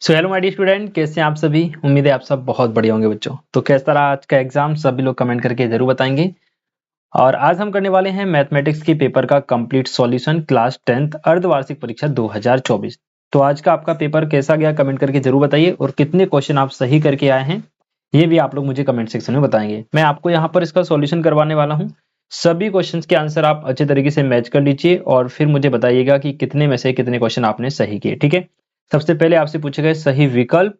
So hello my dear student, कैसे हैं आप सभी। उम्मीद है आप सब बहुत बढ़िया होंगे बच्चों। तो कैसा रहा आज का एग्जाम, सभी लोग कमेंट करके जरूर बताएंगे। और आज हम करने वाले हैं मैथमेटिक्स के पेपर का कंप्लीट सॉल्यूशन, क्लास 10th अर्धवार्षिक परीक्षा 2024। तो आज का आपका पेपर कैसा गया कमेंट करके जरूर बताइए, और कितने क्वेश्चन आप सही करके आए हैं ये भी आप लोग मुझे कमेंट सेक्शन में बताएंगे। मैं आपको यहाँ पर इसका सॉल्यूशन करवाने वाला हूँ। सभी क्वेश्चंस के आंसर आप अच्छे तरीके से मैच कर लीजिए और फिर मुझे बताइएगा कि कितने में से कितने क्वेश्चन आपने सही किए। ठीक है, सबसे पहले आपसे पूछे गए सही विकल्प,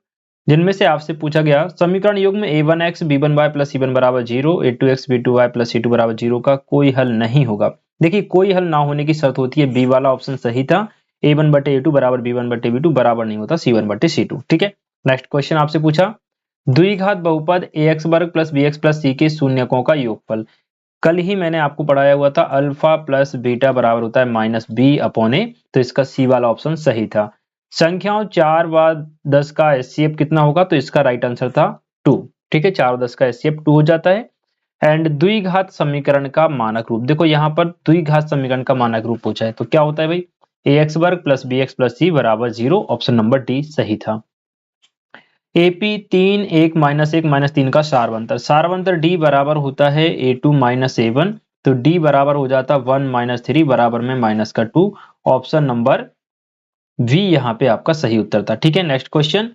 जिनमें से आपसे पूछा गया समीकरण युग्म में a1x b1y प्लस c1 बराबर 0, a2x b2y प्लस c2 बराबर 0 का कोई हल नहीं होगा। देखिए, कोई हल ना होने की शर्त होती है, बी वाला ऑप्शन सही था, a1 बटे a2 बराबर b1 बटे b2 बराबर नहीं होता c1 बटे c2। ठीक है, नेक्स्ट क्वेश्चन आपसे पूछा द्विघात बहुपद ax वर्ग प्लस bx प्लस c के शून्यकों का योगफल। कल ही मैंने आपको पढ़ाया हुआ था अल्फा प्लस बीटा बराबर होता है माइनस बी अपॉन ए, तो इसका सी वाला ऑप्शन सही था। संख्याओं 4 व 10 का एचसीएफ कितना होगा, तो इसका राइट आंसर था 2। ठीक है, 4 और 10 का एचसीएफ 2 हो जाता है। एंड द्विघात समीकरण का मानक रूप, देखो यहाँ पर द्विघात समीकरण का मानक रूप पूछा है, तो क्या होता है भाई, ए एक्स वर्ग प्लस बी एक्स प्लस सी बराबर 0, ऑप्शन नंबर डी सही था। एपी 3 1 माइनस 3 का सारवंतर डी बराबर होता है a2 माइनस a1, तो डी बराबर हो जाता 1 माइनस 3 बराबर में माइनस का 2, ऑप्शन नंबर वी यहाँ पे आपका सही उत्तर था। ठीक है, नेक्स्ट क्वेश्चन,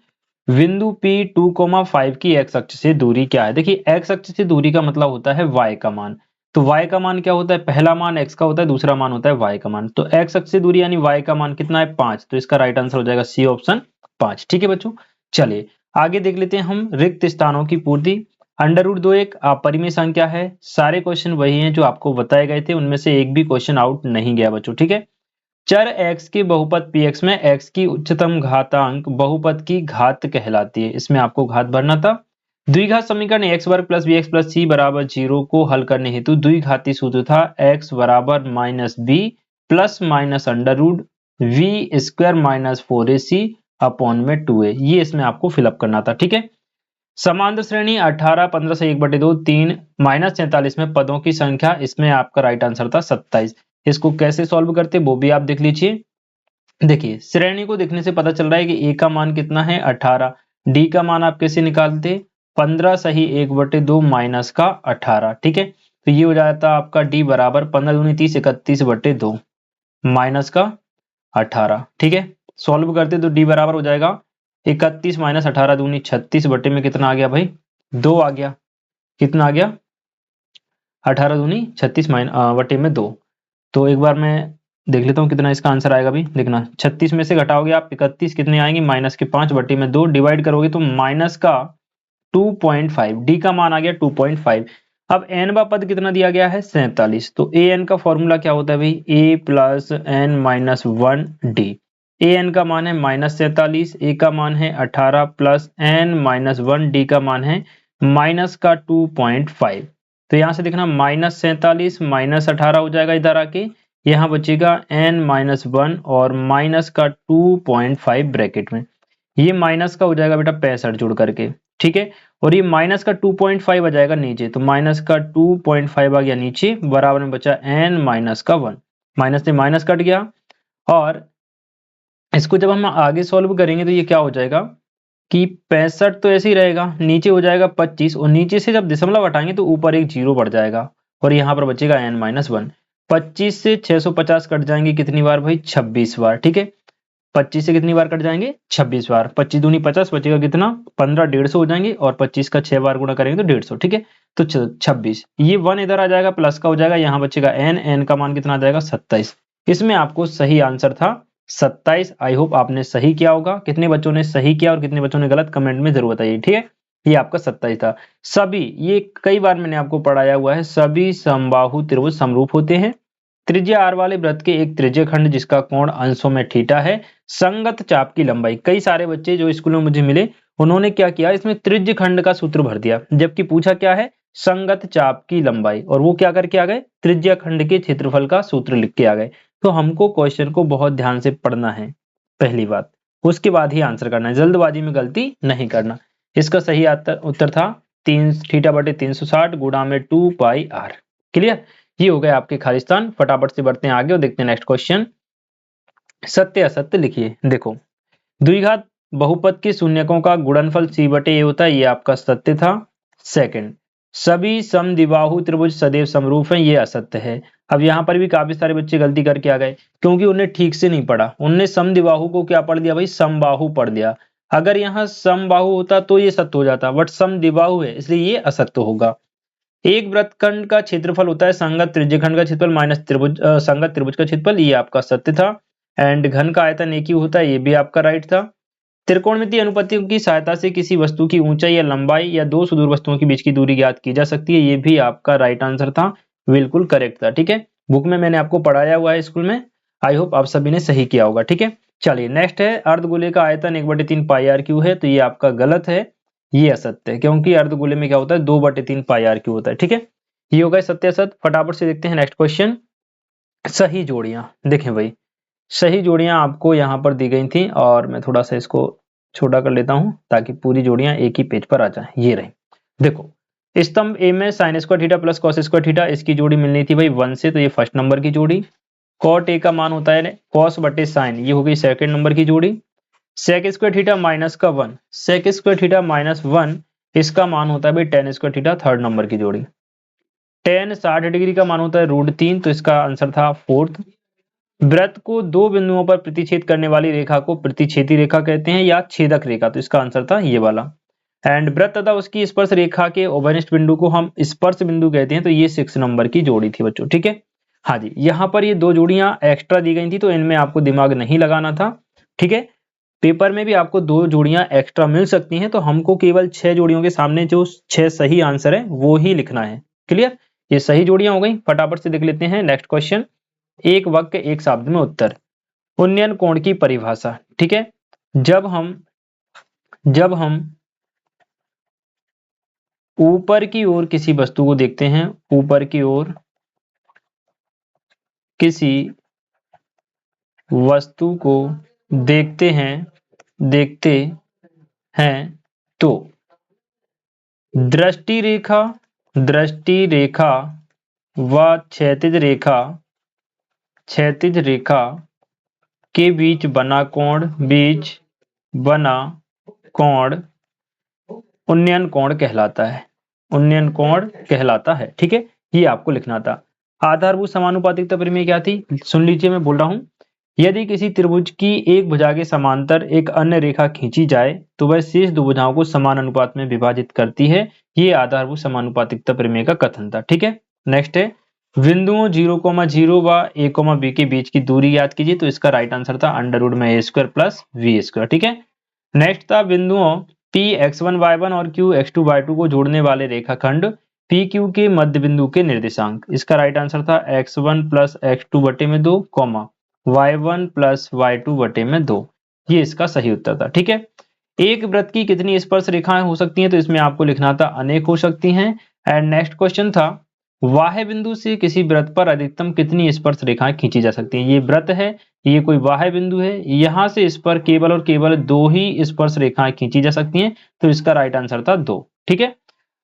बिंदु P 2,5 की एक्स अक्ष से दूरी क्या है। देखिए, एक्स अक्ष से दूरी का मतलब होता है y का मान। तो y का मान क्या होता है, पहला मान x का होता है, दूसरा मान होता है y का मान। तो x अक्ष से दूरी यानी y का मान कितना है, 5, तो इसका राइट आंसर हो जाएगा सी ऑप्शन 5। ठीक है बच्चों, चलिए आगे देख लेते हैं हम रिक्त स्थानों की पूर्ति। अंडर रूट 2 एक अपरिमेय संख्या है। सारे क्वेश्चन वही हैं जो आपको बताए गए थे, उनमें से एक भी क्वेश्चन आउट नहीं गया बच्चों। ठीक है, चर x की बहुपद px में x की उच्चतम घातांक बहुपद की घात कहलाती है, इसमें आपको घात भरना था। द्विघात समीकरण x वर्ग प्लस bx प्लस c बराबर 0 को हल करने हेतु द्विघाती सूत्र था x बराबर minus B plus minus under root B square minus 4ac upon में 2a, ये इसमें आपको फिलअप करना था। ठीक है, समांतर श्रेणी 18 15 से 1/2 3 माइनस 43 में पदों की संख्या, इसमें आपका राइट आंसर था 27। इसको कैसे सॉल्व करते वो भी आप देख लीजिए। देखिए, श्रेणी को देखने से पता चल रहा है कि a का मान कितना है 18, d का मान आप कैसे निकालते, 15 सही 1/2 माइनस का 18। ठीक है, तो ये हो जाता है आपका d बराबर 15 दूनी 30 31/2 माइनस का 18। ठीक है, सॉल्व करते तो d बराबर हो जाएगा 31 माइनस 18 दूनी 36 बटे में कितना आ गया भाई, 2 आ गया। कितना आ गया, 18 दूनी 36 बटे में 2। तो एक बार मैं देख लेता हूँ कितना इसका आंसर आएगा। भी देखना, 36 में से घटाओगे आप 31, कितने आएंगे, माइनस के 5 बटे में 2, डिवाइड करोगे तो माइनस का 2.5, डी का मान आ गया 2.5। अब एन वा पद कितना दिया गया है 47, तो ए एन का फॉर्मूला क्या होता है भाई, ए plus N minus 1 D. A N का मान है माइनस 47, ए का मान है 18 प्लस एन माइनस 1, डी का मान है माइनस का 2.5। तो यहां से देखना, माइनस 47 माइनस 18 हो जाएगा इधर आके, यहाँ बचेगा n माइनस 1 और माइनस का 2.5 ब्रैकेट में, ये माइनस का हो जाएगा बेटा 65 जोड़ करके। ठीक है, और ये माइनस का 2.5 आ जाएगा नीचे, तो माइनस का 2.5 आ गया नीचे, बराबर में बचा n माइनस का 1, माइनस से माइनस कट गया। और इसको जब हम आगे सॉल्व करेंगे तो ये क्या हो जाएगा कि 65 तो ऐसे ही रहेगा, नीचे हो जाएगा 25, और नीचे से जब दशमलव हटाएंगे तो ऊपर एक जीरो बढ़ जाएगा, और यहाँ पर बचेगा n माइनस 1। 25 से 650 कट जाएंगे कितनी बार भाई, 26 बार। ठीक है, 25 से कितनी बार कट जाएंगे, 26 बार। 25 दूनी 50, बचेगा कितना 15, 150 हो जाएंगे, और 25 का 6 बार गुणा करेंगे तो 150। ठीक है, तो 26, ये 1 इधर आ जाएगा, प्लस का हो जाएगा, यहाँ बचेगा n का मान कितना आ जाएगा 27। इसमें आपको सही आंसर था 27। आई होप आपने सही किया होगा। कितने बच्चों ने सही किया और कितने बच्चों ने गलत, कमेंट में जरूर बताइए। ठीक है, ये आपका 27 था। सभी, ये कई बार मैंने आपको पढ़ाया हुआ है, सभी समबाहु त्रिभुज समरूप होते हैं। त्रिज्या आर वाले वृत्त के एक त्रिज्य खंड जिसका कोण अंशों में थीटा है, संगत चाप की लंबाई। कई सारे बच्चे जो स्कूल में मुझे मिले, उन्होंने क्या किया, इसमें त्रिज्य खंड का सूत्र भर दिया, जबकि पूछा क्या है, संगत चाप की लंबाई, और वो क्या करके आ गए, त्रिज्या खंड के क्षेत्रफल का सूत्र लिख के आ गए। तो हमको क्वेश्चन को बहुत ध्यान से पढ़ना है, पहली बात, उसके बाद ही आंसर करना है, जल्दबाजी में गलती नहीं करना। इसका सही उत्तर था 3 थीटा बटे 360 गुणा में 2 पाई आर। क्लियर, ये हो गए आपके खालिस्तान। फटाफट से बढ़ते हैं आगे और देखते हैं नेक्स्ट क्वेश्चन। सत्य असत्य लिखिए। देखो, द्विघात बहुपद के शून्यकों का गुणनफल c/a होता है, ये आपका सत्य था। सेकंड, सभी समद्विबाहु त्रिभुज सदैव समरूप हैं, ये असत्य है। अब यहाँ पर भी काफी सारे बच्चे गलती करके आ गए, क्योंकि उन्हें ठीक से नहीं पढ़ा। उनने समद्विबाहु को क्या पढ़ दिया भाई, समबाहु पढ़ दिया। अगर यहाँ समबाहु होता तो ये सत्य हो जाता, बट समद्विबाहु है इसलिए ये असत्य होगा। एक वृत्तखंड का क्षेत्रफल होता है संगत त्रिज्यखंड का क्षेत्रफल माइनस संगत त्रिभुज का क्षेत्रफल, ये आपका सत्य था। एंड घन का आयतन एक ही होता है, ये भी आपका राइट था। त्रिकोणमितीय अनुपातों की सहायता से किसी वस्तु की ऊंचाई या लंबाई या दो सुदूर वस्तुओं के बीच की दूरी ज्ञात की जा सकती है, ये भी आपका राइट आंसर था, बिल्कुल करेक्ट था। ठीक है, बुक में मैंने आपको पढ़ाया हुआ है स्कूल में, आई होप आप सभी ने सही किया होगा। ठीक है, चलिए नेक्स्ट है, अर्धगोले का आयतन 1/3 पाई आर क्यू है, तो ये आपका गलत है, ये असत्य है, क्योंकि अर्धगोले में क्या होता है 2/3 पाई आर क्यू होता है। ठीक है, ये हो गए सत्य असत्य। फटाफट से देखते हैं नेक्स्ट क्वेश्चन। सही जोड़ियां, देखें भाई सही जोड़ियां आपको यहाँ पर दी गई थी, और मैं थोड़ा सा इसको छोटा कर लेता हूं ताकि पूरी जोड़ियां एक ही पेज पर आ जाएं। ये रही, देखो स्तंभ ए में sine square theta plus cos square theta, इसकी जोड़ी मिलनी थी भाई 1 से, तो ये फर्स्ट नंबर की जोड़ी। कॉट ए का मान होता है कॉस बटे साइन, ये हो गई सेकंड नंबर की जोड़ी। सेक स्क्वायर थीटा माइनस का 1, सेक स्क्वायर थीटा माइनस 1, इसका मान होता है भाई ten square theta, third number की जोड़ी। टेन 60 डिग्री का मान होता है √3, तो इसका आंसर था फोर्थ। वृत्त को दो बिंदुओं पर प्रतिच्छेद करने वाली रेखा को प्रतिच्छेदी रेखा कहते हैं या छेदक रेखा, तो इसका आंसर था ये वाला। एंड वृत्त तथा उसकी स्पर्श रेखा के उभयनिष्ठ बिंदु को हम स्पर्श बिंदु कहते हैं, तो ये 6 नंबर की जोड़ी थी बच्चों। ठीक है, हाँ जी, यहाँ पर ये दो जोड़ियां एक्स्ट्रा दी गई थी, तो इनमें आपको दिमाग नहीं लगाना था। ठीक है, पेपर में भी आपको दो जोड़ियां एक्स्ट्रा मिल सकती हैं, तो हमको केवल 6 जोड़ियों के सामने जो 6 सही आंसर है वो ही लिखना है। क्लियर, ये सही जोड़ियां हो गई। फटाफट से देख लेते हैं नेक्स्ट क्वेश्चन। एक वाक्य एक शब्द में उत्तर। उन्नयन कोण की परिभाषा। ठीक है, जब हम ऊपर की ओर किसी वस्तु को देखते हैं, ऊपर की ओर किसी वस्तु को देखते हैं तो दृष्टि रेखा व क्षैतिज रेखा के बीच बना कोण उन्नयन कोण कहलाता है, उन्नयन कोण कहलाता है। ठीक है, ये आपको लिखना था। आधारभूत समानुपातिकता प्रमेय क्या थी, सुन लीजिए मैं बोल रहा हूं। यदि किसी त्रिभुज की एक भुजा के समांतर एक अन्य रेखा खींची जाए तो वह शेष दो भुजाओं को समान अनुपात में विभाजित करती है, ये आधारभूत समानुपातिकता प्रमेय का कथन था। ठीक है, नेक्स्ट है, बिंदुओं 0,0 व a, b के बीच की दूरी याद कीजिए, तो इसका राइट आंसर था √a² प्लस v²। ठीक है, नेक्स्ट था बिंदुओं P x1 y1 और Q x2 y2 को जोड़ने वाले रेखाखंड PQ के मध्य बिंदु के निर्देशांक, इसका राइट आंसर था x1 प्लस x2 बटे में 2, y1 प्लस y2 बटे में 2, ये इसका सही उत्तर था। ठीक है, एक वृत्त की कितनी स्पर्श रेखाएं हो सकती हैं, तो इसमें आपको लिखना था अनेक हो सकती हैं। एंड नेक्स्ट क्वेश्चन था, वाह्य बिंदु से किसी वृत्त पर अधिकतम कितनी स्पर्श रेखाएं खींची जा सकती हैं। ये वृत्त है, ये कोई वाह्य बिंदु है, यहां से इस पर केवल और केवल 2 ही स्पर्श रेखाएं खींची जा सकती हैं, तो इसका राइट आंसर था 2। ठीक है,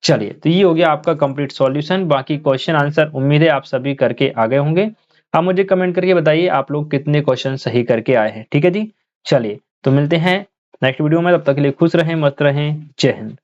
चलिए तो ये हो गया आपका कंप्लीट सॉल्यूशन। बाकी क्वेश्चन आंसर उम्मीद है आप सभी करके आ गए होंगे। आप मुझे कमेंट करके बताइए आप लोग कितने क्वेश्चन सही करके आए हैं। ठीक है जी, चलिए तो मिलते हैं नेक्स्ट वीडियो में, तब तक के लिए खुश रहें, मस्त रहें, जय हिंद।